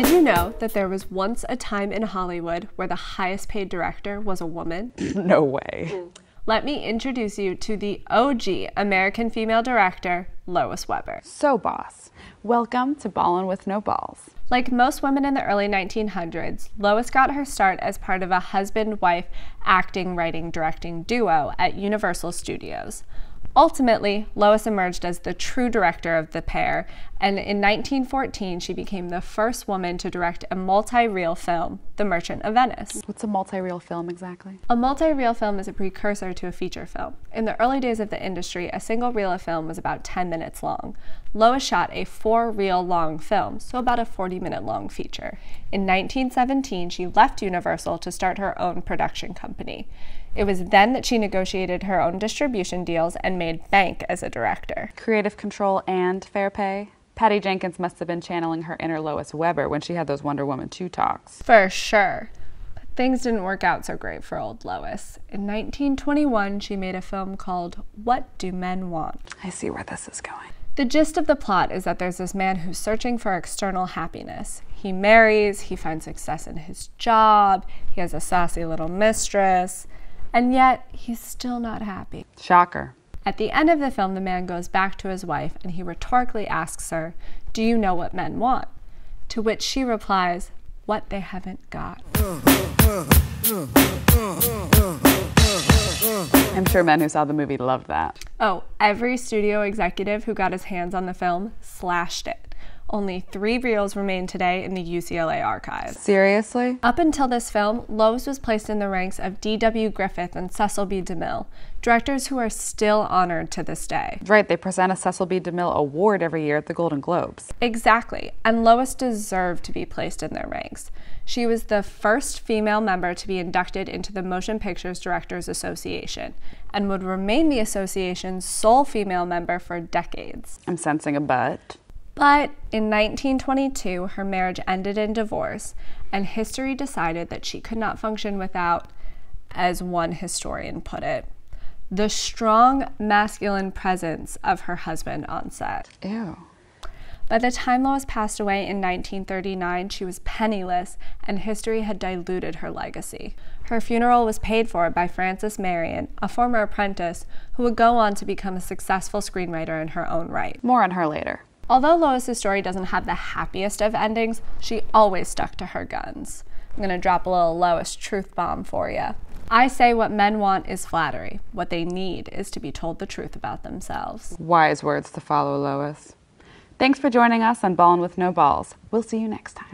Did you know that there was once a time in Hollywood where the highest paid director was a woman? No way. Let me introduce you to the OG American female director, Lois Weber. So boss, welcome to Ballin with No Balls. Like most women in the early 1900s, Lois got her start as part of a husband-wife acting, writing, directing duo at Universal Studios. Ultimately, Lois emerged as the true director of the pair, and in 1914 she became the first woman to direct a multi-reel film, The Merchant of Venice. What's a multi-reel film exactly? A multi-reel film is a precursor to a feature film. In the early days of the industry, a single reel of film was about 10 minutes long. Lois shot a 4-reel long film, so about a 40-minute long feature. In 1917, she left Universal to start her own production company. It was then that she negotiated her own distribution deals and made bank as a director. Creative control and fair pay? Patty Jenkins must have been channeling her inner Lois Weber when she had those Wonder Woman 2 talks. For sure. But things didn't work out so great for old Lois. In 1921, she made a film called What Do Men Want? I see where this is going. The gist of the plot is that there's this man who's searching for external happiness. He marries, he finds success in his job, he has a sassy little mistress, and yet he's still not happy. Shocker. At the end of the film, the man goes back to his wife and he rhetorically asks her, "Do you know what men want?" To which she replies, "What they haven't got." I'm sure men who saw the movie loved that. Oh, every studio executive who got his hands on the film slashed it. Only 3 reels remain today in the UCLA archives. Seriously? Up until this film, Lois was placed in the ranks of D.W. Griffith and Cecil B. DeMille, directors who are still honored to this day. Right, they present a Cecil B. DeMille Award every year at the Golden Globes. Exactly, and Lois deserved to be placed in their ranks. She was the first female member to be inducted into the Motion Pictures Directors Association, and would remain the association's sole female member for decades. I'm sensing a but. But in 1922, her marriage ended in divorce, and history decided that she could not function without, as one historian put it, the strong masculine presence of her husband on set. Ew. By the time Lois passed away in 1939, she was penniless, and history had diluted her legacy. Her funeral was paid for by Frances Marion, a former apprentice who would go on to become a successful screenwriter in her own right. More on her later. Although Lois's story doesn't have the happiest of endings, she always stuck to her guns. I'm gonna drop a little Lois truth bomb for you. I say what men want is flattery. What they need is to be told the truth about themselves. Wise words to follow, Lois. Thanks for joining us on Ballin' with No Balls. We'll see you next time.